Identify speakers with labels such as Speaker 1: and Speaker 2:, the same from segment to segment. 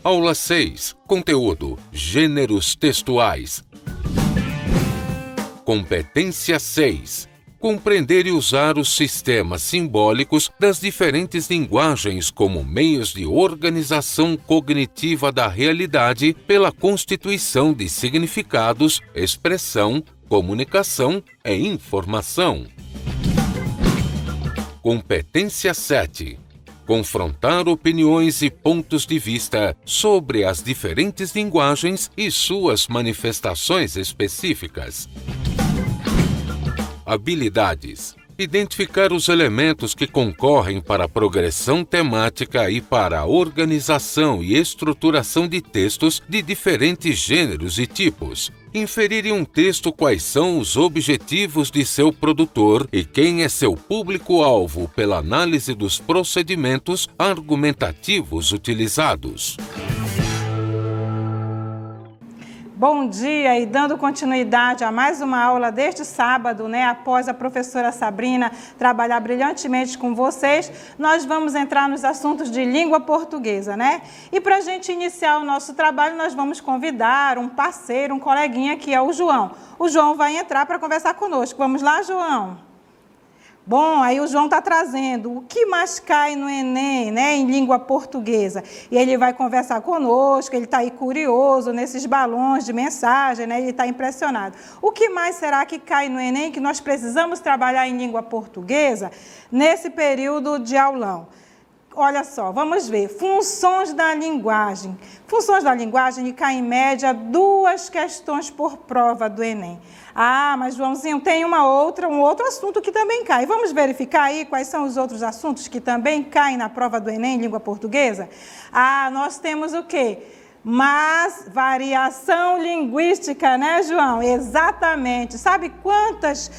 Speaker 1: Aula 6. Conteúdo: Gêneros textuais. Competência 6. Compreender e usar os sistemas simbólicos das diferentes linguagens como meios de organização cognitiva da realidade pela constituição de significados, expressão, comunicação e informação. Competência 7. Confrontar opiniões e pontos de vista sobre as diferentes linguagens e suas manifestações específicas. Habilidades: identificar os elementos que concorrem para a progressão temática e para a organização e estruturação de textos de diferentes gêneros e tipos. Inferir em um texto quais são os objetivos de seu produtor e quem é seu público-alvo pela análise dos procedimentos argumentativos utilizados.
Speaker 2: Bom dia, e dando continuidade a mais uma aula deste sábado, após a professora Sabrina trabalhar brilhantemente com vocês, nós vamos entrar nos assuntos de língua portuguesa, E para a gente iniciar o nosso trabalho, nós vamos convidar um parceiro, um coleguinha, que é o João. O João vai entrar para conversar conosco. Vamos lá, João? Bom, aí o João está trazendo o que mais cai no Enem, em língua portuguesa. E ele vai conversar conosco, ele está aí curioso nesses balões de mensagem, ele está impressionado. O que mais será que cai no Enem que nós precisamos trabalhar em língua portuguesa nesse período de aulão? Olha só, vamos ver. Funções da linguagem. Funções da linguagem cai em média 2 questões por prova do Enem. Ah, mas Joãozinho, tem um outro assunto que também cai. Vamos verificar aí quais são os outros assuntos que também caem na prova do Enem em língua portuguesa? Ah, nós temos o quê? Mas variação linguística, João? Exatamente. Sabe quantas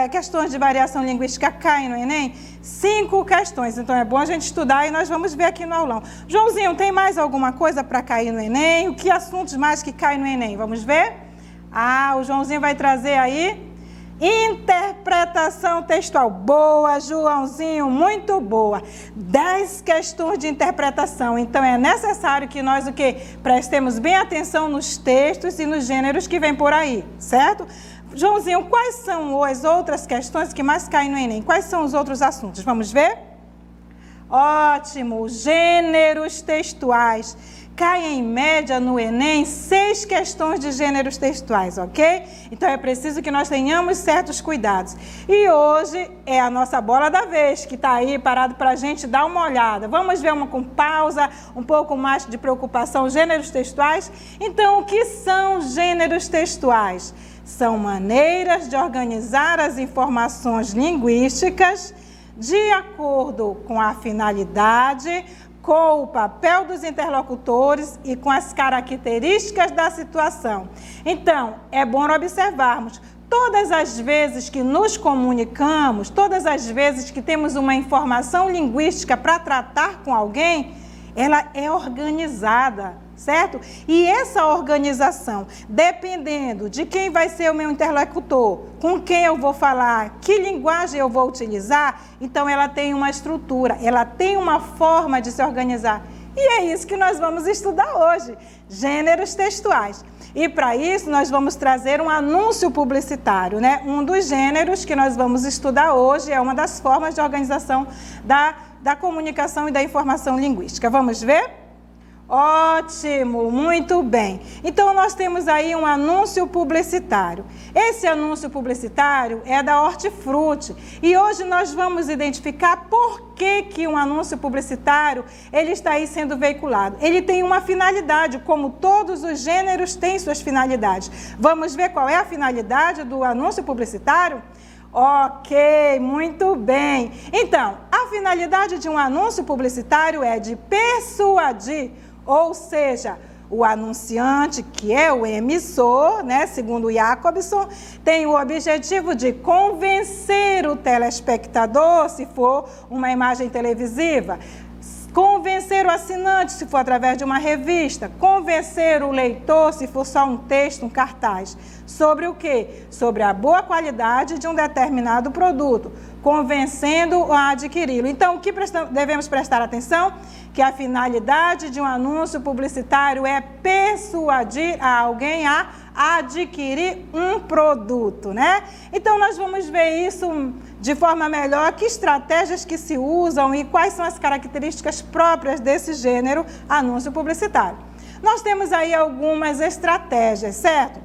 Speaker 2: questões de variação linguística caem no Enem? 5 questões. Então é bom a gente estudar e nós vamos ver aqui no aulão. Joãozinho, tem mais alguma coisa para cair no Enem? O que assuntos mais que caem no Enem? Vamos ver? Ah, o Joãozinho vai trazer aí interpretação textual. Boa, Joãozinho, muito boa. 10 questões de interpretação. Então, é necessário que nós prestemos bem atenção nos textos e nos gêneros que vem por aí, certo? Joãozinho, quais são as outras questões que mais caem no Enem? Quais são os outros assuntos? Vamos ver? Ótimo, gêneros textuais. Caem em média no Enem 6 questões de gêneros textuais, ok? Então é preciso que nós tenhamos certos cuidados. E hoje é a nossa bola da vez, que está aí parado para a gente dar uma olhada. Vamos ver uma com pausa, um pouco mais de preocupação, gêneros textuais. Então, o que são gêneros textuais? São maneiras de organizar as informações linguísticas de acordo com a finalidade, com o papel dos interlocutores e com as características da situação. Então, é bom observarmos, todas as vezes que nos comunicamos, todas as vezes que temos uma informação linguística para tratar com alguém, ela é organizada, certo? E essa organização, dependendo de quem vai ser o meu interlocutor, com quem eu vou falar, que linguagem eu vou utilizar, então ela tem uma estrutura, ela tem uma forma de se organizar. E é isso que nós vamos estudar hoje, gêneros textuais. E para isso nós vamos trazer um anúncio publicitário, Um dos gêneros que nós vamos estudar hoje é uma das formas de organização da comunicação e da informação linguística. Vamos ver? Ótimo, muito bem. Então, nós temos aí um anúncio publicitário. Esse anúncio publicitário é da Hortifruti. E hoje nós vamos identificar por que um anúncio publicitário ele está aí sendo veiculado. Ele tem uma finalidade, como todos os gêneros têm suas finalidades. Vamos ver qual é a finalidade do anúncio publicitário? Ok, muito bem. Então, a finalidade de um anúncio publicitário é de persuadir, ou seja, o anunciante, que é o emissor, segundo Jacobson, tem o objetivo de convencer o telespectador, se for uma imagem televisiva, convencer o assinante, se for através de uma revista, convencer o leitor, se for só um texto, um cartaz. Sobre o quê? Sobre a boa qualidade de um determinado produto. convencendo a adquiri-lo. Então, o que devemos prestar atenção? Que a finalidade de um anúncio publicitário é persuadir a alguém a adquirir um produto, né? Então, nós vamos ver isso de forma melhor, que estratégias que se usam e quais são as características próprias desse gênero anúncio publicitário. Nós temos aí algumas estratégias, certo?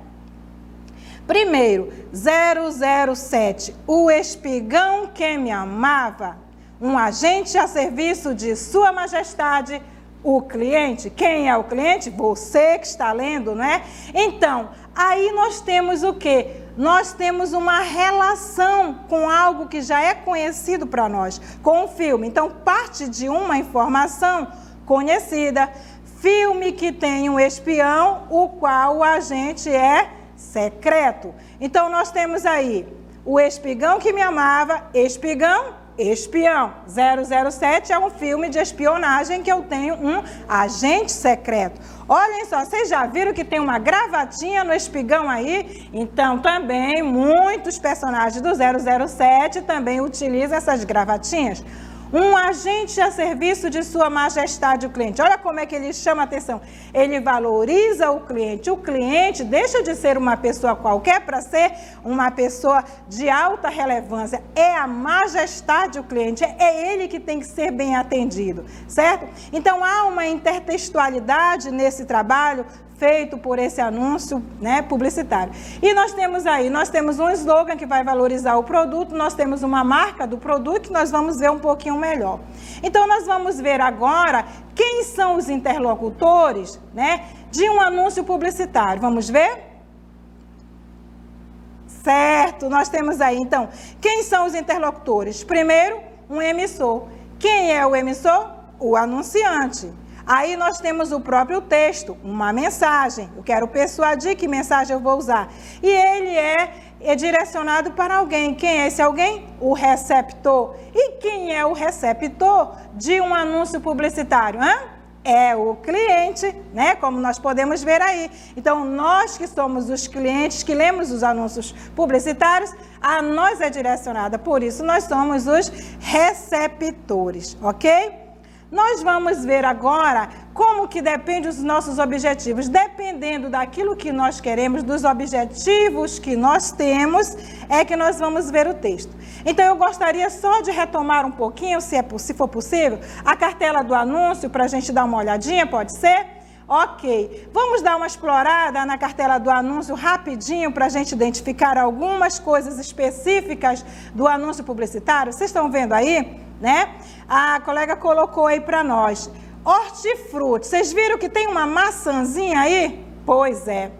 Speaker 2: Primeiro, 007, o espigão que me amava, um agente a serviço de Sua Majestade, o cliente. Quem é o cliente? Você que está lendo, não é? Então, aí nós temos o quê? Nós temos uma relação com algo que já é conhecido para nós, com o filme. Então, parte de uma informação conhecida, filme que tem um espião, o qual o agente é secreto. Então, nós temos aí o espigão que me amava, espigão, espião. 007 é um filme de espionagem que eu tenho um agente secreto. Olhem só, vocês já viram que tem uma gravatinha no espigão aí? Então, também, muitos personagens do 007 também utilizam essas gravatinhas. Um agente a serviço de Sua Majestade, o cliente. Olha como é que ele chama a atenção. Ele valoriza o cliente. O cliente deixa de ser uma pessoa qualquer para ser uma pessoa de alta relevância. É a majestade o cliente. É ele que tem que ser bem atendido, certo? Então, há uma intertextualidade nesse trabalho feito por esse anúncio, né, publicitário. E nós temos um slogan que vai valorizar o produto, nós temos uma marca do produto que nós vamos ver um pouquinho melhor. Então, nós vamos ver agora quem são os interlocutores, né, de um anúncio publicitário. Vamos ver? Certo, nós temos aí, então, quem são os interlocutores? Primeiro, um emissor. Quem é o emissor? O anunciante. Aí nós temos o próprio texto, uma mensagem. Eu quero persuadir que mensagem eu vou usar. E ele é direcionado para alguém. Quem é esse alguém? O receptor. E quem é o receptor de um anúncio publicitário? É o cliente, né? Como nós podemos ver aí. Então, nós que somos os clientes, que lemos os anúncios publicitários, a nós é direcionada. Por isso, nós somos os receptores, ok? Nós vamos ver agora como que depende dos nossos objetivos. Dependendo daquilo que nós queremos, dos objetivos que nós temos, é que nós vamos ver o texto. Então, eu gostaria só de retomar um pouquinho, se for possível, a cartela do anúncio, para a gente dar uma olhadinha, pode ser? Ok, vamos dar uma explorada na cartela do anúncio rapidinho para a gente identificar algumas coisas específicas do anúncio publicitário. Vocês estão vendo aí, né? A colega colocou aí para nós. Hortifruti, vocês viram que tem uma maçãzinha aí? Pois é.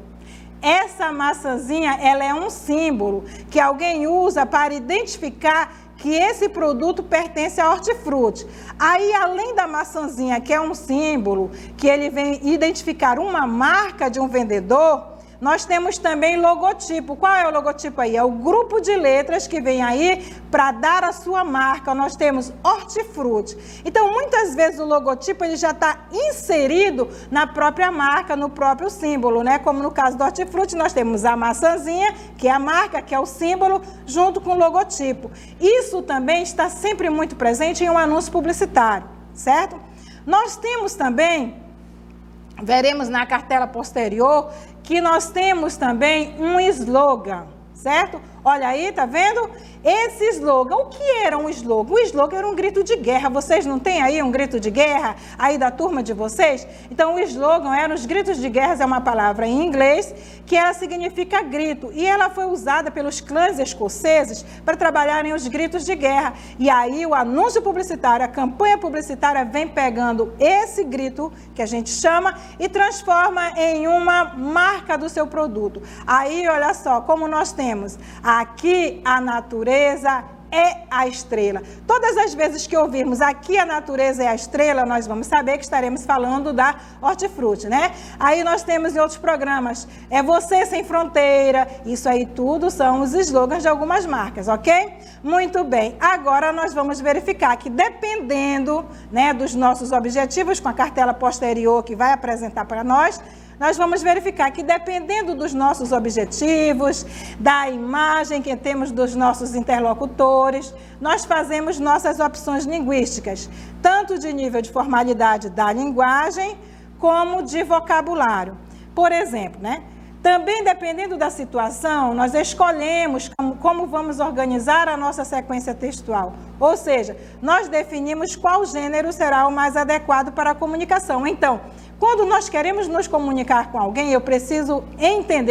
Speaker 2: Essa maçãzinha, ela é um símbolo que alguém usa para identificar que esse produto pertence a hortifruti. Aí, além da maçãzinha, que é um símbolo, que ele vem identificar uma marca de um vendedor, nós temos também logotipo. Qual é o logotipo aí? É o grupo de letras que vem aí para dar a sua marca. Nós temos hortifruti. Então, muitas vezes o logotipo ele já está inserido na própria marca, no próprio símbolo, né? Como no caso do hortifruti, nós temos a maçãzinha, que é a marca, que é o símbolo, junto com o logotipo. Isso também está sempre muito presente em um anúncio publicitário, certo? Nós temos também, veremos na cartela posterior, que nós temos também um slogan, certo? Olha aí, tá vendo? Esse slogan, o que era um slogan? O slogan era um grito de guerra. Vocês não têm aí um grito de guerra aí da turma de vocês? Então, o slogan era os gritos de guerra, é uma palavra em inglês, que ela significa grito. E ela foi usada pelos clãs escoceses para trabalharem os gritos de guerra. E aí, o anúncio publicitário, a campanha publicitária vem pegando esse grito, que a gente chama, e transforma em uma marca do seu produto. Aí, olha só, como nós temos aqui a natureza é a estrela. Todas as vezes que ouvirmos aqui a natureza é a estrela, nós vamos saber que estaremos falando da hortifruti, né? Aí nós temos em outros programas, é você sem fronteira, isso aí tudo são os slogans de algumas marcas, ok? Muito bem, agora nós vamos verificar que dependendo, né, dos nossos objetivos, com a cartela posterior que vai apresentar para nós nós vamos verificar que dependendo dos nossos objetivos, da imagem que temos dos nossos interlocutores, nós fazemos nossas opções linguísticas, tanto de nível de formalidade da linguagem, como de vocabulário. Por exemplo, também dependendo da situação, nós escolhemos como vamos organizar a nossa sequência textual. Ou seja, nós definimos qual gênero será o mais adequado para a comunicação. Então, quando nós queremos nos comunicar com alguém,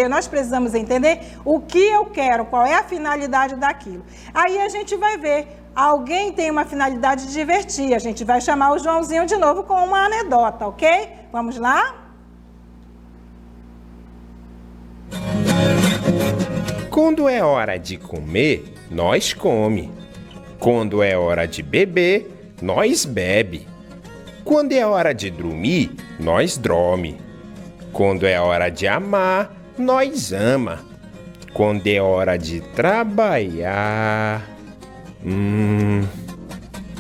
Speaker 2: nós precisamos entender o que eu quero, qual é a finalidade daquilo. Aí a gente vai ver, alguém tem uma finalidade de divertir, a gente vai chamar o Joãozinho de novo com uma anedota, ok? Vamos lá?
Speaker 3: Quando é hora de comer, nós come. Quando é hora de beber, nós bebe. Quando é hora de dormir, nós dorme. Quando é hora de amar, nós ama. Quando é hora de trabalhar...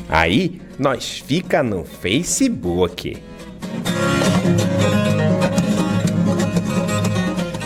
Speaker 3: Aí, nós fica no Facebook.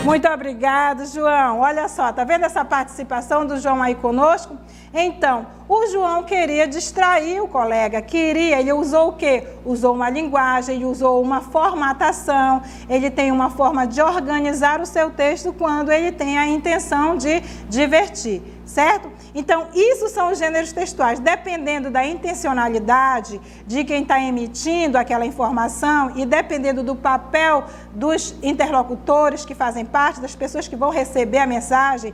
Speaker 2: Muito obrigado, João. Olha só, tá vendo essa participação do João aí conosco? Então, o João queria distrair o colega, ele usou o quê? Usou uma linguagem, ele usou uma formatação, ele tem uma forma de organizar o seu texto quando ele tem a intenção de divertir, certo? Então, isso são os gêneros textuais, dependendo da intencionalidade de quem está emitindo aquela informação e dependendo do papel dos interlocutores que fazem parte, das pessoas que vão receber a mensagem,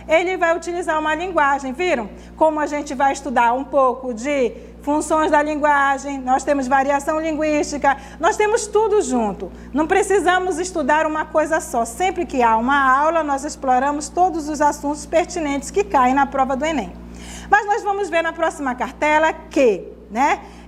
Speaker 2: ele vai utilizar uma linguagem, viram? Como a gente vai estudar um pouco de funções da linguagem, nós temos variação linguística, nós temos tudo junto. Não precisamos estudar uma coisa só. Sempre que há uma aula, nós exploramos todos os assuntos pertinentes que caem na prova do Enem. Mas nós vamos ver na próxima cartela que,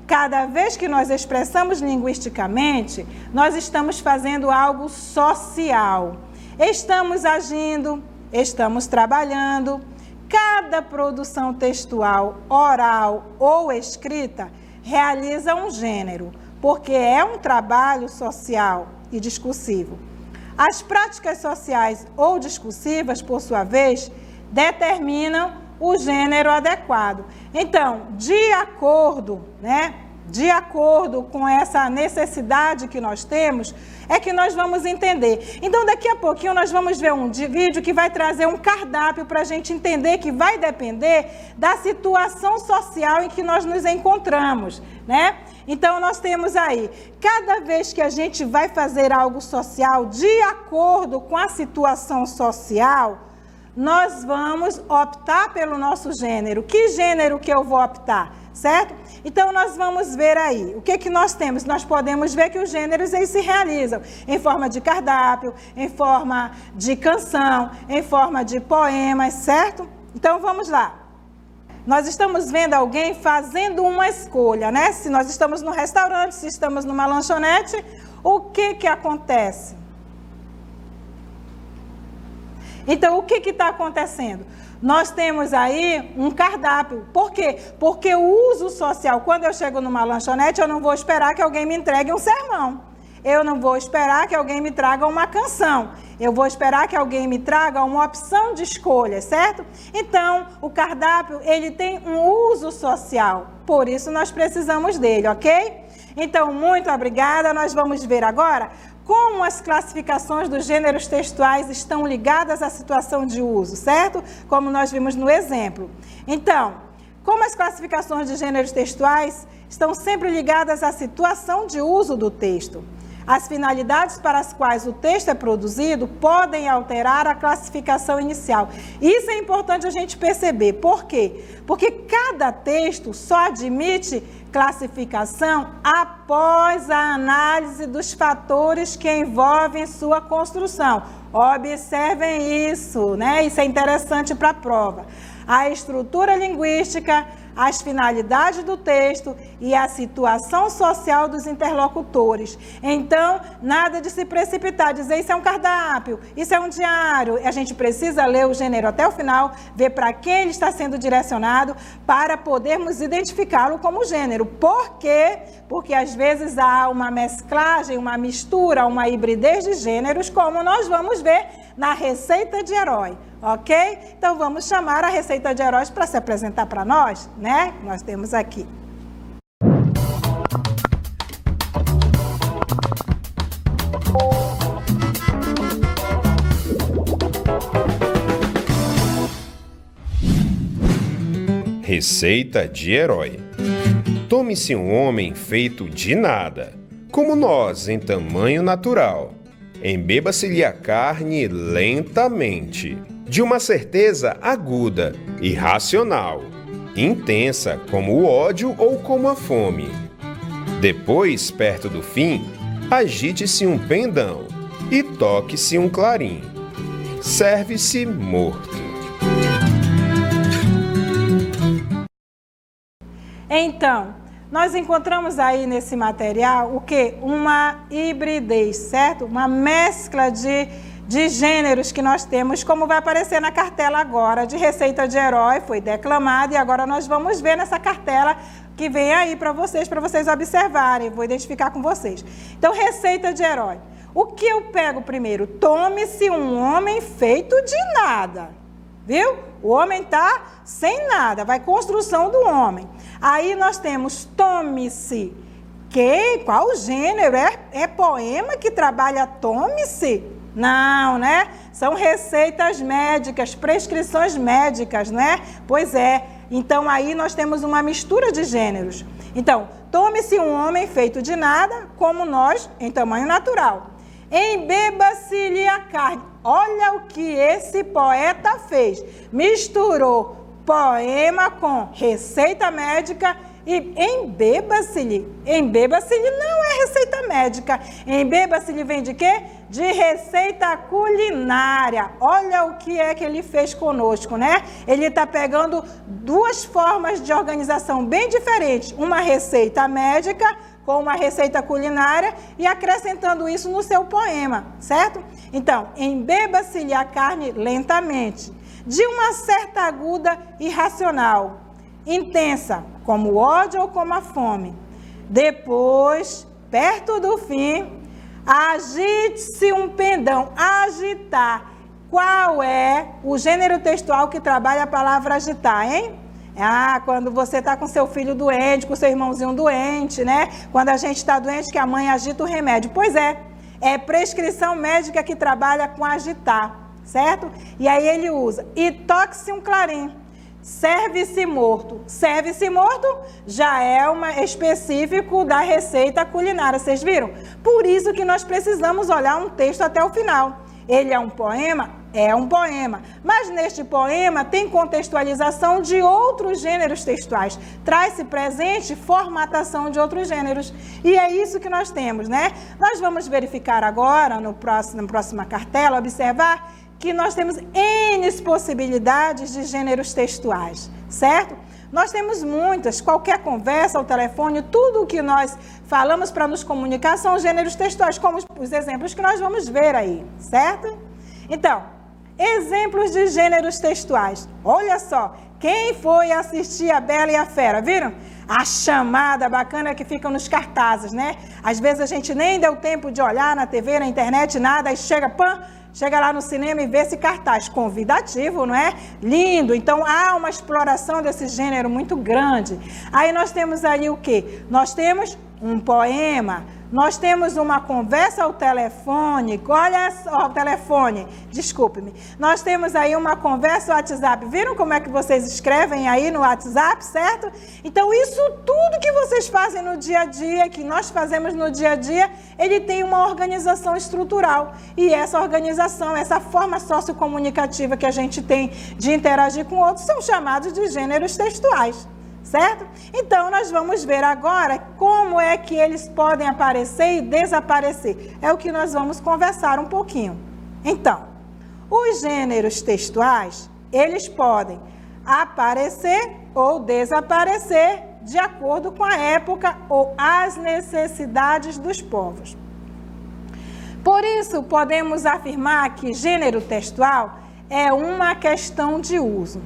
Speaker 2: cada vez que nós expressamos linguisticamente, nós estamos fazendo algo social. Estamos agindo, estamos trabalhando. Cada produção textual, oral ou escrita, realiza um gênero, porque é um trabalho social e discursivo. As práticas sociais ou discursivas, por sua vez, determinam o gênero adequado. Então, de acordo com essa necessidade que nós temos, é que nós vamos entender. Então, daqui a pouquinho, nós vamos ver um vídeo que vai trazer um cardápio para a gente entender que vai depender da situação social em que nós nos encontramos, Então, nós temos aí, cada vez que a gente vai fazer algo social de acordo com a situação social, nós vamos optar pelo nosso gênero. Que gênero que eu vou optar, certo? Então, nós vamos ver aí, o que nós temos? Nós podemos ver que os gêneros eles se realizam em forma de cardápio, em forma de canção, em forma de poemas, certo? Então, vamos lá. Nós estamos vendo alguém fazendo uma escolha, Se nós estamos no restaurante, se estamos numa lanchonete, o que acontece? Então, o que está acontecendo? Nós temos aí um cardápio. Por quê? Porque o uso social, quando eu chego numa lanchonete, eu não vou esperar que alguém me entregue um sermão. Eu não vou esperar que alguém me traga uma canção. Eu vou esperar que alguém me traga uma opção de escolha, certo? Então, o cardápio, ele tem um uso social. Por isso, nós precisamos dele, ok? Então, muito obrigada. Nós vamos ver agora como as classificações dos gêneros textuais estão ligadas à situação de uso, certo? Como nós vimos no exemplo. Então, como as classificações de gêneros textuais estão sempre ligadas à situação de uso do texto. As finalidades para as quais o texto é produzido podem alterar a classificação inicial. Isso é importante a gente perceber. Por quê? Porque cada texto só admite classificação após a análise dos fatores que envolvem sua construção. Observem isso, Isso é interessante para a prova. A estrutura linguística, as finalidades do texto e a situação social dos interlocutores. Então, nada de se precipitar, dizer isso é um cardápio, isso é um diário. A gente precisa ler o gênero até o final, ver para quem ele está sendo direcionado, para podermos identificá-lo como gênero. Por quê? Porque às vezes há uma mesclagem, uma mistura, uma hibridez de gêneros, como nós vamos ver na receita de herói, ok? Então vamos chamar a receita de heróis para se apresentar para nós, né? Nós temos aqui.
Speaker 3: Receita de herói. Tome-se um homem feito de nada, como nós em tamanho natural. Embeba-se-lhe a carne lentamente, de uma certeza aguda, irracional, intensa como o ódio ou como a fome. Depois, perto do fim, agite-se um pendão e toque-se um clarim. Serve-se morto.
Speaker 2: Então, nós encontramos aí nesse material o quê? Uma hibridez, certo? Uma mescla de gêneros que nós temos, como vai aparecer na cartela agora, de receita de herói, foi declamada, e agora nós vamos ver nessa cartela que vem aí para vocês observarem, vou identificar com vocês. Então, receita de herói. O que eu pego primeiro? Tome-se um homem feito de nada, viu? O homem está sem nada, vai construção do homem. Aí nós temos tome-se. Qual gênero? É poema que trabalha tome-se? Não, né? São receitas médicas, prescrições médicas, né? Pois é. Então aí nós temos uma mistura de gêneros. Então, tome-se um homem feito de nada, como nós, em tamanho natural. Embeba-se-lhe a carne. Olha o que esse poeta fez. Misturou poema com receita médica e embeba-se-lhe. Embeba-se-lhe não é receita médica. Embeba-se-lhe vem de quê? De receita culinária. Olha o que é que ele fez conosco, né? Ele está pegando duas formas de organização bem diferentes. Uma receita médica com uma receita culinária e acrescentando isso no seu poema, certo? Então, embeba-se-lhe a carne lentamente, de uma certa aguda irracional, intensa, como o ódio ou como a fome. Depois, perto do fim, agite-se um pendão. Agitar. Qual é o gênero textual que trabalha a palavra agitar, hein? Quando você está com seu filho doente, com seu irmãozinho doente, né? Quando a gente está doente, que a mãe agita o remédio. Pois é prescrição médica que trabalha com agitar, certo? E aí ele usa, e toque-se um clarim, serve-se morto. Serve-se morto já é específico da receita culinária, vocês viram? Por isso que nós precisamos olhar um texto até o final. Ele é um poema? É um poema, mas neste poema tem contextualização de outros gêneros textuais, traz-se presente formatação de outros gêneros, e é isso que nós temos, né? Nós vamos verificar agora, na próxima cartela, observar que nós temos N possibilidades de gêneros textuais, certo? Nós temos muitas, qualquer conversa ao telefone, tudo o que nós falamos para nos comunicar são gêneros textuais, como os exemplos que nós vamos ver aí, certo? Então, exemplos de gêneros textuais. Olha só, quem foi assistir a Bela e a Fera, viram? A chamada bacana que fica nos cartazes, né? Às vezes a gente nem deu tempo de olhar na TV, na internet, nada, aí chega lá no cinema e vê esse cartaz convidativo, não é? Lindo. Então há uma exploração desse gênero muito grande. Aí nós temos aí o quê? Nós temos um poema, nós temos uma conversa ao telefone, olha só, ao telefone, desculpe-me. Nós temos aí uma conversa ao WhatsApp. Viram como é que vocês escrevem aí no WhatsApp, certo? Então isso tudo que vocês fazem no dia a dia, que nós fazemos no dia a dia, ele tem uma organização estrutural. E essa organização, essa forma sociocomunicativa que a gente tem de interagir com outros, são chamados de gêneros textuais. Certo? Então, nós vamos ver agora como é que eles podem aparecer e desaparecer. É o que nós vamos conversar um pouquinho. Então, os gêneros textuais, eles podem aparecer ou desaparecer de acordo com a época ou as necessidades dos povos. Por isso, podemos afirmar que gênero textual é uma questão de uso.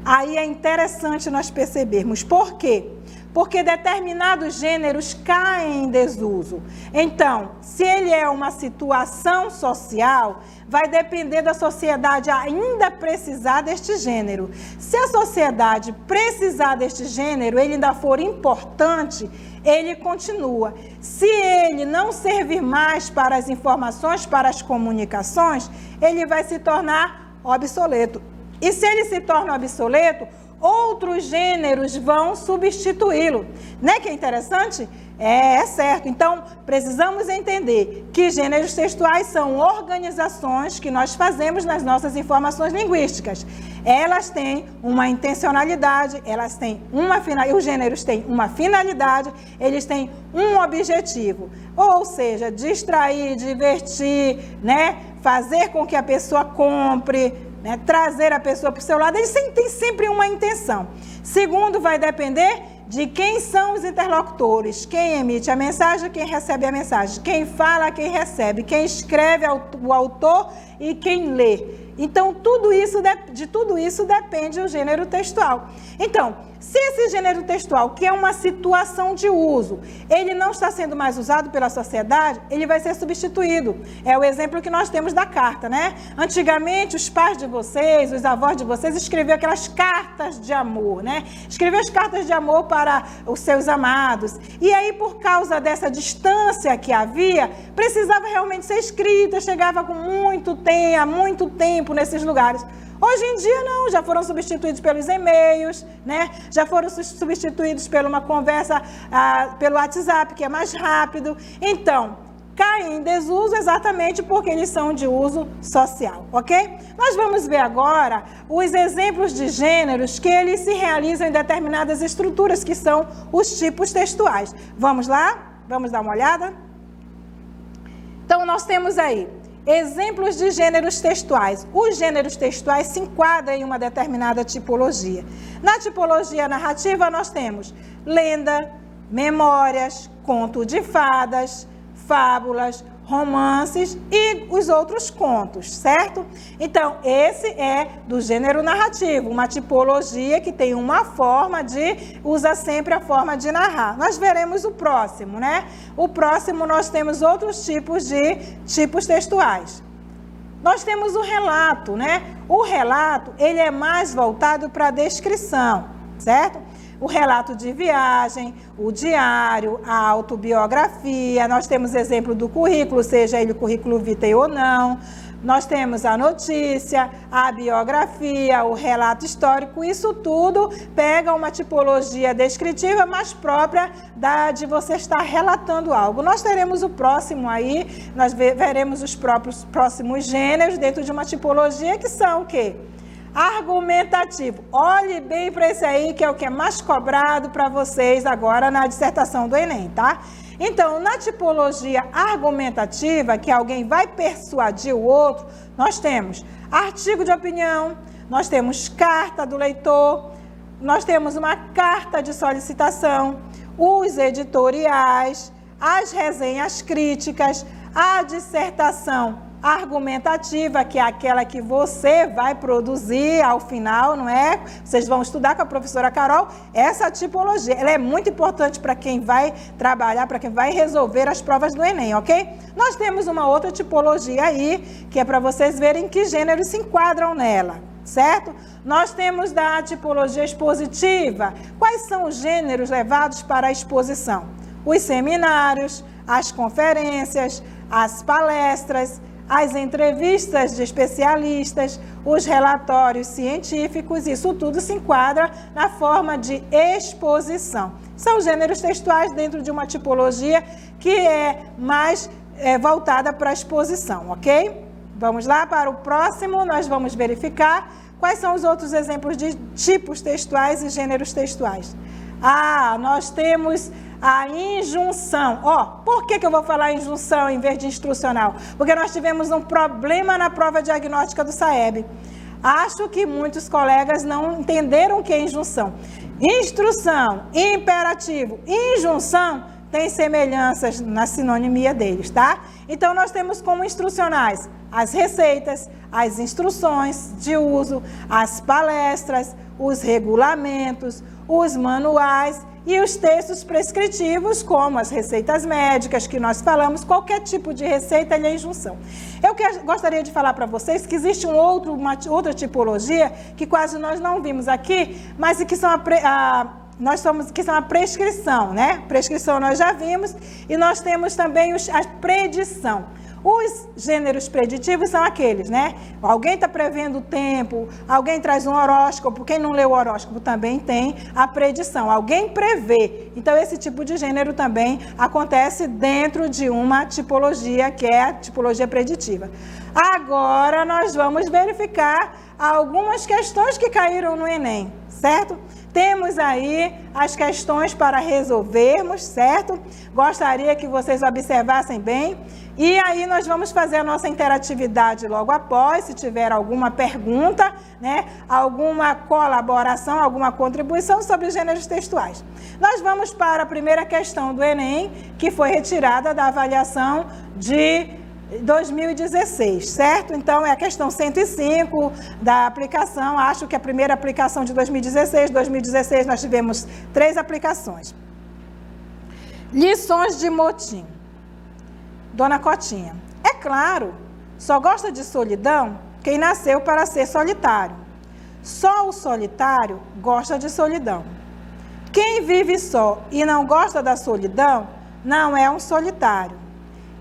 Speaker 2: Aí é interessante nós percebermos por quê? Porque determinados gêneros caem em desuso. Então, se ele é uma situação social, vai depender da sociedade ainda precisar deste gênero. Se a sociedade precisar deste gênero, ele ainda for importante, ele continua. Se ele não servir mais para as informações, para as comunicações, ele vai se tornar obsoleto. E se ele se torna obsoleto, outros gêneros vão substituí-lo. Não é que é interessante? É certo. Então, precisamos entender que gêneros textuais são organizações que nós fazemos nas nossas informações linguísticas. Elas têm uma intencionalidade, elas têm uma finalidade, os gêneros têm uma finalidade, eles têm um objetivo. Ou seja, distrair, divertir, né? Fazer com que a pessoa compre, né? Trazer a pessoa para o seu lado, eles têm sempre uma intenção. Segundo, vai depender de quem são os interlocutores, quem emite a mensagem, quem recebe a mensagem, quem fala, quem recebe, quem escreve, o autor e quem lê. Então, de tudo isso depende o gênero textual. Então, se esse gênero textual, que é uma situação de uso, ele não está sendo mais usado pela sociedade, ele vai ser substituído. É o exemplo que nós temos da carta, né? Antigamente, os pais de vocês, os avós de vocês, escreviam aquelas cartas de amor, né? Escreviam as cartas de amor para os seus amados. E aí, por causa dessa distância que havia, precisava realmente ser escrita, chegava com há muito tempo nesses lugares. Hoje em dia não, já foram substituídos pelos e-mails, né? Já foram substituídos por uma conversa pelo WhatsApp, que é mais rápido. Então, caem em desuso exatamente porque eles são de uso social, ok? Nós vamos ver agora os exemplos de gêneros que eles se realizam em determinadas estruturas, que são os tipos textuais. Vamos lá? Vamos dar uma olhada? Então, nós temos aí exemplos de gêneros textuais. Os gêneros textuais se enquadram em uma determinada tipologia. Na tipologia narrativa, nós temos lenda, memórias, conto de fadas, fábulas, romances e os outros contos, certo? Então, esse é do gênero narrativo, uma tipologia que tem uma forma usa sempre a forma de narrar. Nós veremos o próximo, né? O próximo nós temos outros tipos de tipos textuais. Nós temos o relato, né? O relato, ele é mais voltado para a descrição, certo? O relato de viagem, o diário, a autobiografia, nós temos exemplo do currículo, seja ele currículo vitae ou não, nós temos a notícia, a biografia, o relato histórico, isso tudo pega uma tipologia descritiva mais própria de você estar relatando algo. Nós teremos o próximo aí, nós veremos os próximos gêneros dentro de uma tipologia que são o quê? Argumentativo. Olhe bem para esse aí, que é o que é mais cobrado para vocês agora na dissertação do Enem, tá? Então, na tipologia argumentativa, que alguém vai persuadir o outro, nós temos artigo de opinião, nós temos carta do leitor, nós temos uma carta de solicitação, os editoriais, as resenhas críticas, a dissertação argumentativa, que é aquela que você vai produzir ao final, não é? Vocês vão estudar com a professora Carol essa tipologia. Ela é muito importante para quem vai trabalhar, para quem vai resolver as provas do Enem, ok? Nós temos uma outra tipologia aí, que é para vocês verem que gêneros se enquadram nela, certo? Nós temos da tipologia expositiva. Quais são os gêneros levados para a exposição? Os seminários, as conferências, as palestras, as entrevistas de especialistas, os relatórios científicos, isso tudo se enquadra na forma de exposição. São gêneros textuais dentro de uma tipologia que é mais voltada para a exposição, ok? Vamos lá para o próximo, nós vamos verificar quais são os outros exemplos de tipos textuais e gêneros textuais. Nós temos a injunção. Por que eu vou falar injunção em vez de instrucional? Porque nós tivemos um problema na prova diagnóstica do SAEB. Acho que muitos colegas não entenderam o que é injunção. Instrução, imperativo, injunção tem semelhanças na sinonimia deles, tá? Então, nós temos como instrucionais as receitas, as instruções de uso, as palestras, os regulamentos, os manuais e os textos prescritivos, como as receitas médicas que nós falamos, qualquer tipo de receita é injunção. Eu gostaria de falar para vocês que existe uma outra tipologia que quase nós não vimos aqui, mas que são que são a prescrição, né? Prescrição nós já vimos, e nós temos também a predição. Os gêneros preditivos são aqueles, né? Alguém está prevendo o tempo, alguém traz um horóscopo, quem não leu o horóscopo também tem a predição, alguém prevê. Então, esse tipo de gênero também acontece dentro de uma tipologia, que é a tipologia preditiva. Agora, nós vamos verificar algumas questões que caíram no Enem, certo? Temos aí as questões para resolvermos, certo? Gostaria que vocês observassem bem. E aí nós vamos fazer a nossa interatividade logo após, se tiver alguma pergunta, né? Alguma colaboração, alguma contribuição sobre os gêneros textuais. Nós vamos para a primeira questão do Enem, que foi retirada da avaliação de 2016, certo? Então, é a questão 105 da aplicação. Acho que a primeira aplicação de 2016. 2016 nós tivemos 3 aplicações. Lições de motim. Dona Cotinha, é claro, só gosta de solidão quem nasceu para ser solitário. Só o solitário gosta de solidão. Quem vive só e não gosta da solidão não é um solitário.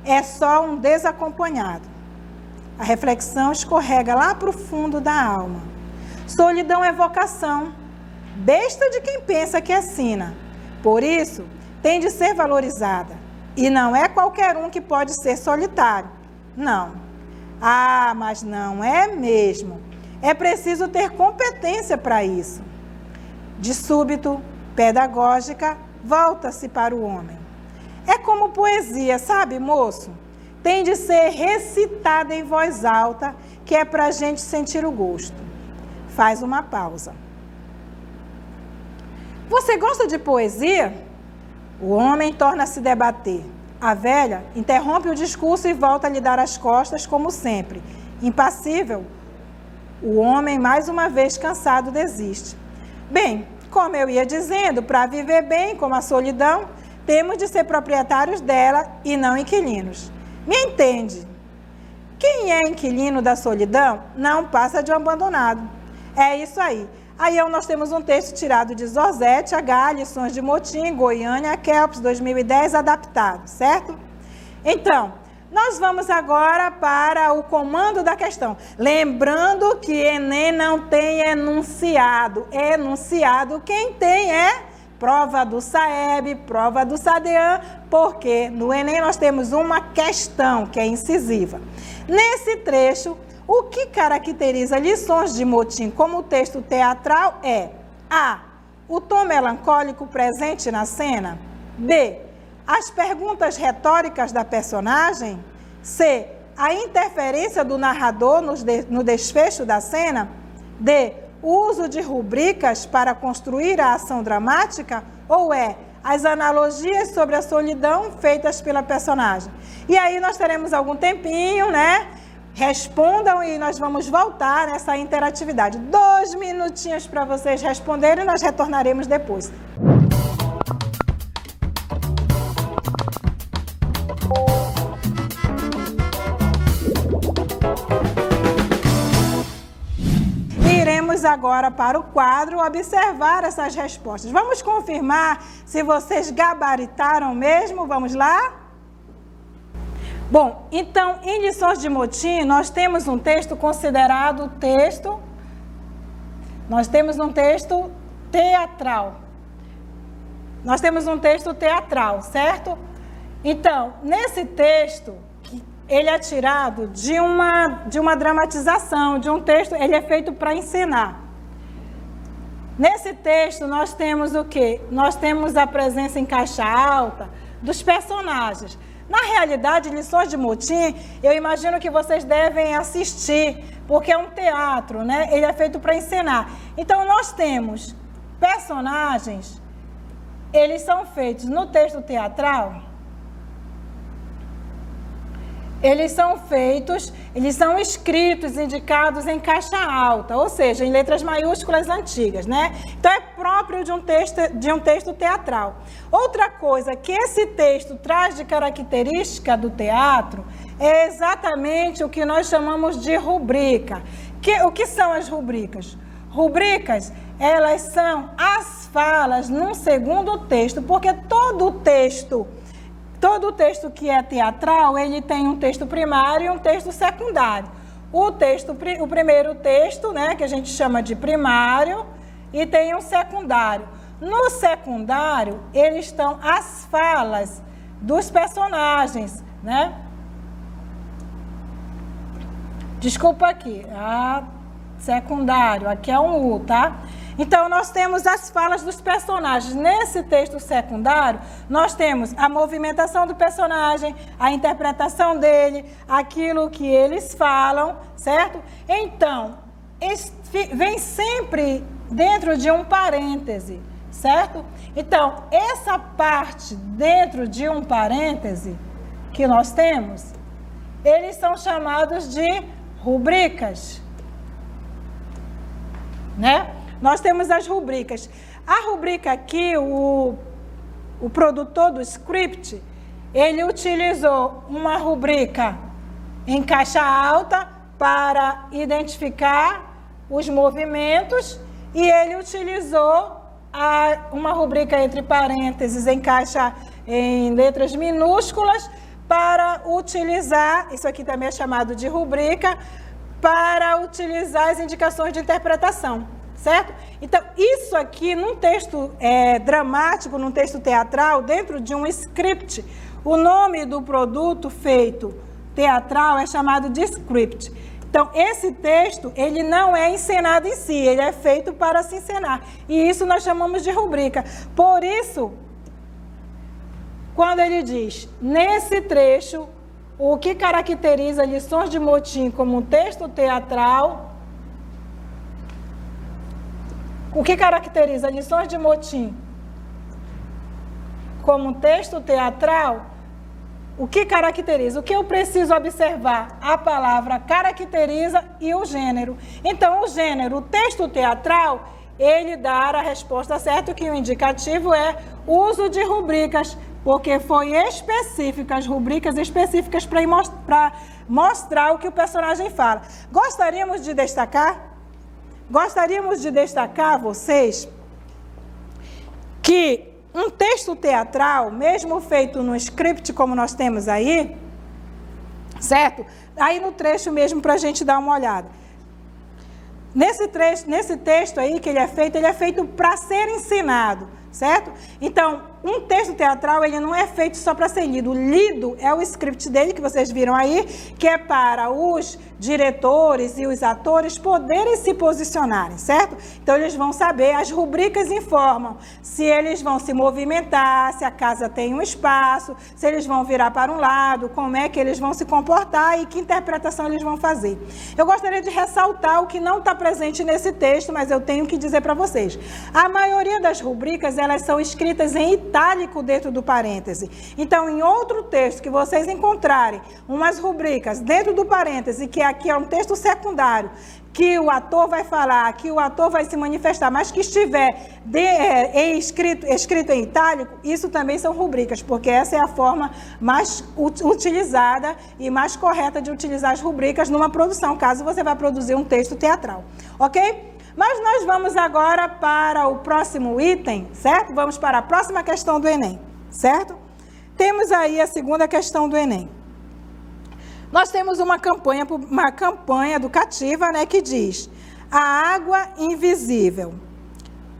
Speaker 2: É só um desacompanhado. A reflexão escorrega lá para o fundo da alma. Solidão é vocação. Besta de quem pensa que é sina. Por isso, tem de ser valorizada. E não é qualquer um que pode ser solitário. Não. Ah, mas não é mesmo. É preciso ter competência para isso. De súbito, pedagógica, volta-se para o homem. É como poesia, sabe, moço? Tem de ser recitada em voz alta, que é para a gente sentir o gosto. Faz uma pausa. Você gosta de poesia? O homem torna a se debater. A velha interrompe o discurso e volta a lhe dar as costas, como sempre. Impassível, o homem, mais uma vez cansado, desiste. Bem, como eu ia dizendo, para viver bem com a solidão, temos de ser proprietários dela e não inquilinos. Me entende? Quem é inquilino da solidão não passa de um abandonado. É isso aí. Aí nós temos um texto tirado de Zozete H, Lições de Motim, Goiânia, Kelps, 2010, adaptado, certo? Então, nós vamos agora para o comando da questão. Lembrando que Enem não tem enunciado. Enunciado quem tem é prova do SAEB, prova do SADEAN, porque no Enem nós temos uma questão que é incisiva. Nesse trecho, o que caracteriza Lições de Motim como texto teatral é A. O tom melancólico presente na cena. B. As perguntas retóricas da personagem. C. A interferência do narrador no desfecho da cena. D. O uso de rubricas para construir a ação dramática. Ou E. As analogias sobre a solidão feitas pela personagem. E aí nós teremos algum tempinho, né? Respondam e nós vamos voltar nessa interatividade. 2 minutinhos para vocês responderem e nós retornaremos depois. Iremos agora para o quadro observar essas respostas. Vamos confirmar se vocês gabaritaram mesmo? Vamos lá? Bom, então, em Lições de Motim, nós temos um texto considerado texto, nós temos um texto teatral. Nós temos um texto teatral, certo? Então, nesse texto, ele é tirado de uma dramatização, de um texto, ele é feito para encenar. Nesse texto, nós temos o quê? Nós temos a presença em caixa alta dos personagens. Na realidade, Lições de Motim, eu imagino que vocês devem assistir, porque é um teatro, né? Ele é feito para encenar. Então, nós temos personagens, eles são feitos no texto teatral, eles são escritos, indicados em caixa alta, ou seja, em letras maiúsculas antigas, né? Então, é próprio de um texto teatral. Outra coisa que esse texto traz de característica do teatro é exatamente o que nós chamamos de rubrica. O que são as rubricas? Rubricas, elas são as falas num segundo texto, porque todo texto que é teatral, ele tem um texto primário e um texto secundário. O primeiro texto, né, que a gente chama de primário, e tem um secundário. No secundário, eles estão as falas dos personagens, né? Desculpa aqui, secundário, aqui é um U, tá? Então, nós temos as falas dos personagens. Nesse texto secundário, nós temos a movimentação do personagem, a interpretação dele, aquilo que eles falam, certo? Então, vem sempre dentro de um parêntese, certo? Então, essa parte dentro de um parêntese que nós temos, eles são chamados de rubricas, né? Nós temos as rubricas. A rubrica aqui, o produtor do script, ele utilizou uma rubrica em caixa alta para identificar os movimentos e ele utilizou uma rubrica entre parênteses em letras minúsculas para utilizar, isso aqui também é chamado de rubrica, para utilizar as indicações de interpretação. Certo? Então, isso aqui, num texto dramático, num texto teatral, dentro de um script, o nome do produto feito teatral é chamado de script. Então, esse texto, ele não é encenado em si, ele é feito para se encenar. E isso nós chamamos de rubrica. Por isso, quando ele diz, nesse trecho, o que caracteriza Lições de Motim como um texto teatral... O que caracteriza Lições de Motim como texto teatral? O que caracteriza? O que eu preciso observar? A palavra caracteriza e o gênero. Então, o gênero, o texto teatral, ele dá a resposta certa, que o indicativo é uso de rubricas, porque foi específica, as rubricas específicas para mostrar o que o personagem fala. Gostaríamos de destacar a vocês que um texto teatral, mesmo feito no script como nós temos aí, certo? Aí no trecho mesmo para a gente dar uma olhada. Nesse texto aí que ele é feito para ser ensinado, certo? Então, um texto teatral, ele não é feito só para ser lido. Lido é o script dele, que vocês viram aí, que é para os diretores e os atores poderem se posicionarem, certo? Então, eles vão saber, as rubricas informam se eles vão se movimentar, se a casa tem um espaço, se eles vão virar para um lado, como é que eles vão se comportar e que interpretação eles vão fazer. Eu gostaria de ressaltar o que não está presente nesse texto, mas eu tenho que dizer para vocês. A maioria das rubricas, elas são escritas em itálico dentro do parêntese. Então, em outro texto que vocês encontrarem umas rubricas dentro do parêntese, que aqui é um texto secundário, que o ator vai falar, que o ator vai se manifestar, mas que estiver escrito em itálico, isso também são rubricas, porque essa é a forma mais utilizada e mais correta de utilizar as rubricas numa produção, caso você vá produzir um texto teatral, ok? Mas nós vamos agora para o próximo item, certo? Vamos para a próxima questão do Enem, certo? Temos aí a segunda questão do Enem. Nós temos uma campanha educativa, né, que diz: a água invisível.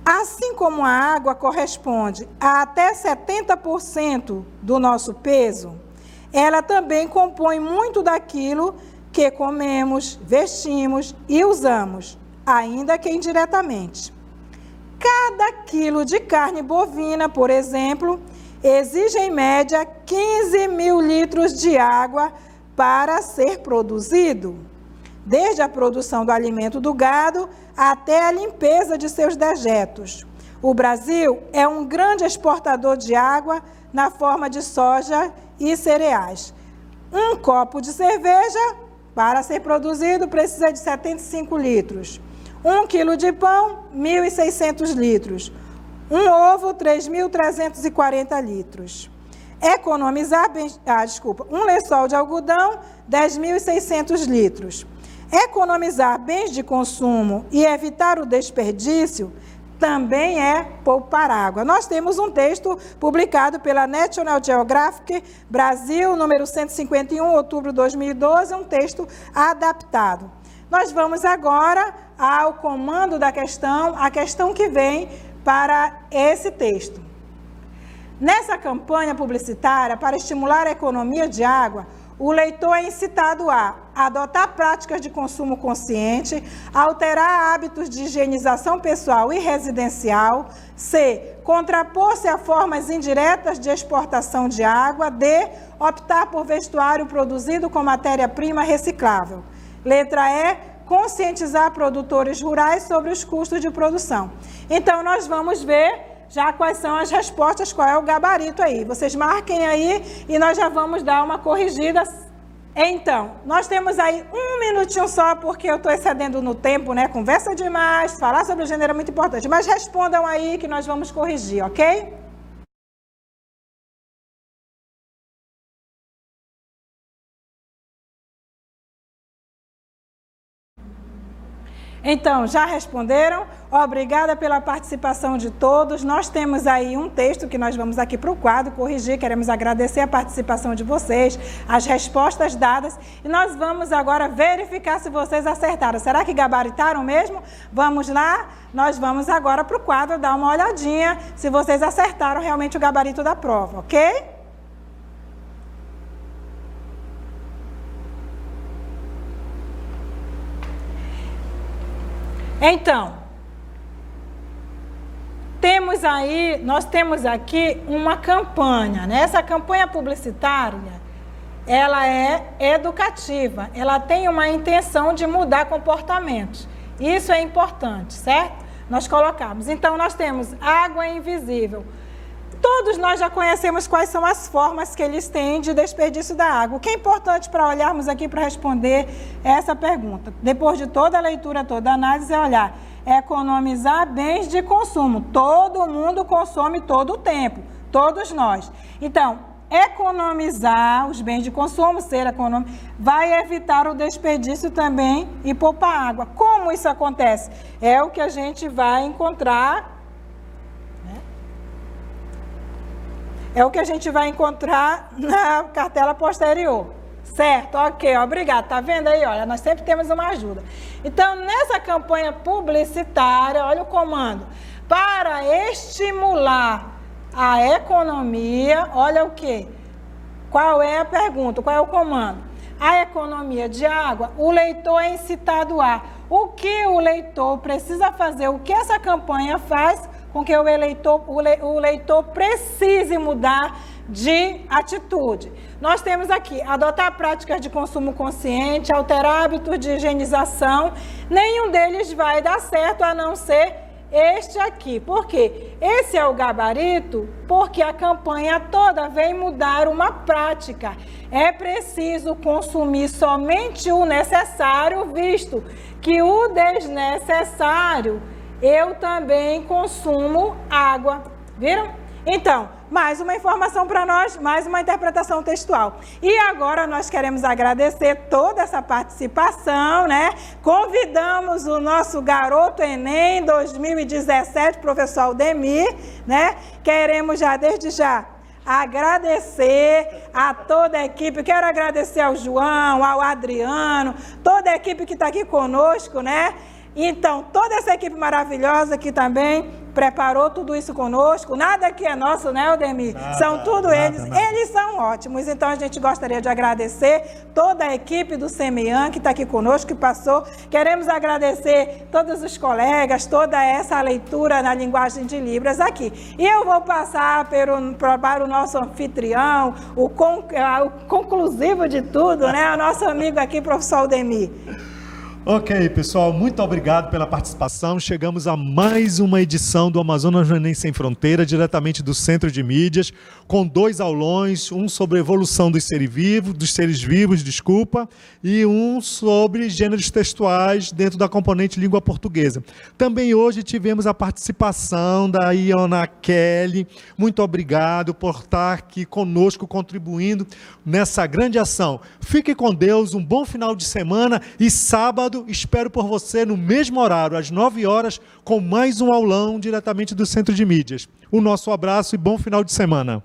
Speaker 2: Assim como a água corresponde a até 70% do nosso peso, ela também compõe muito daquilo que comemos, vestimos e usamos, ainda que indiretamente. Cada quilo de carne bovina, por exemplo, exige em média 15 mil litros de água para ser produzido, desde a produção do alimento do gado até a limpeza de seus dejetos. O Brasil é um grande exportador de água na forma de soja e cereais. Um copo de cerveja, para ser produzido, precisa de 75 litros. 1 quilo de pão, 1.600 litros. Um ovo, 3.340 litros. Um lençol de algodão, 10.600 litros. Economizar bens de consumo e evitar o desperdício também é poupar água. Nós temos um texto publicado pela National Geographic Brasil, número 151, outubro de 2012, um texto adaptado. Nós vamos agora ao comando da questão, a questão que vem para esse texto. Nessa campanha publicitária para estimular a economia de água, o leitor é incitado a adotar práticas de consumo consciente, alterar hábitos de higienização pessoal e residencial, C, contrapor-se a formas indiretas de exportação de água, D, optar por vestuário produzido com matéria-prima reciclável. Letra E, conscientizar produtores rurais sobre os custos de produção. Então, nós vamos ver já quais são as respostas, qual é o gabarito aí. Vocês marquem aí e nós já vamos dar uma corrigida. Então, nós temos aí um minutinho só, porque eu estou excedendo no tempo, né? Conversa demais, falar sobre o gênero é muito importante. Mas respondam aí que nós vamos corrigir, ok? Então, já responderam? Obrigada pela participação de todos. Nós temos aí um texto que nós vamos aqui para o quadro corrigir. Queremos agradecer a participação de vocês, as respostas dadas. E nós vamos agora verificar se vocês acertaram. Será que gabaritaram mesmo? Vamos lá? Nós vamos agora para o quadro dar uma olhadinha se vocês acertaram realmente o gabarito da prova, ok? Então, nós temos aqui uma campanha, né? Essa campanha publicitária, ela é educativa, ela tem uma intenção de mudar comportamentos. Isso é importante, certo? Nós colocamos. Então, nós temos água invisível. Todos nós já conhecemos quais são as formas que eles têm de desperdício da água. O que é importante para olharmos aqui para responder essa pergunta, depois de toda a leitura, toda a análise, é olhar, economizar bens de consumo. Todo mundo consome todo o tempo, todos nós. Então, economizar os bens de consumo, ser econômico, vai evitar o desperdício também e poupar água. Como isso acontece? É o que a gente vai encontrar. É o que a gente vai encontrar na cartela posterior. Certo? Ok, obrigado. Tá vendo aí? Olha, nós sempre temos uma ajuda. Então, nessa campanha publicitária, olha o comando. Para estimular a economia, olha o quê? Qual é a pergunta? Qual é o comando? A economia de água, o leitor é incitado a. O que o leitor precisa fazer? O que essa campanha faz com que o leitor precise mudar de atitude? Nós temos aqui, adotar práticas de consumo consciente, alterar hábitos de higienização. Nenhum deles vai dar certo a não ser este aqui. Por quê? Esse é o gabarito, porque a campanha toda vem mudar uma prática. É preciso consumir somente o necessário, visto que o desnecessário eu também consumo água. Viram? Então, mais uma informação para nós, mais uma interpretação textual. E agora nós queremos agradecer toda essa participação, né? Convidamos o nosso garoto Enem 2017, professor Aldemir, né? Queremos já, desde já, agradecer a toda a equipe. Quero agradecer ao João, ao Adriano, toda a equipe que está aqui conosco, né? Então, toda essa equipe maravilhosa que também preparou tudo isso conosco. Nada que é nosso, né, Aldemir? São tudo eles. Eles são ótimos. Então, a gente gostaria de agradecer toda a equipe do CEMEAN que está aqui conosco, que passou. Queremos agradecer todos os colegas, toda essa leitura na linguagem de Libras aqui. E eu vou passar para o nosso anfitrião, o conclusivo de tudo, né? O nosso amigo aqui, professor Aldemir.
Speaker 4: Ok, pessoal, muito obrigado pela participação. Chegamos a mais uma edição do Amazonas no Enem Sem Fronteira, diretamente do Centro de Mídias, com 2 aulões, um sobre evolução dos seres vivos, e um sobre gêneros textuais dentro da componente língua portuguesa. Também hoje tivemos a participação da Iona Kelly. Muito obrigado por estar aqui conosco, contribuindo nessa grande ação. Fique com Deus, um bom final de semana e sábado espero por você no mesmo horário, às 9 horas, com mais um aulão diretamente do Centro de Mídias. O nosso abraço e bom final de semana.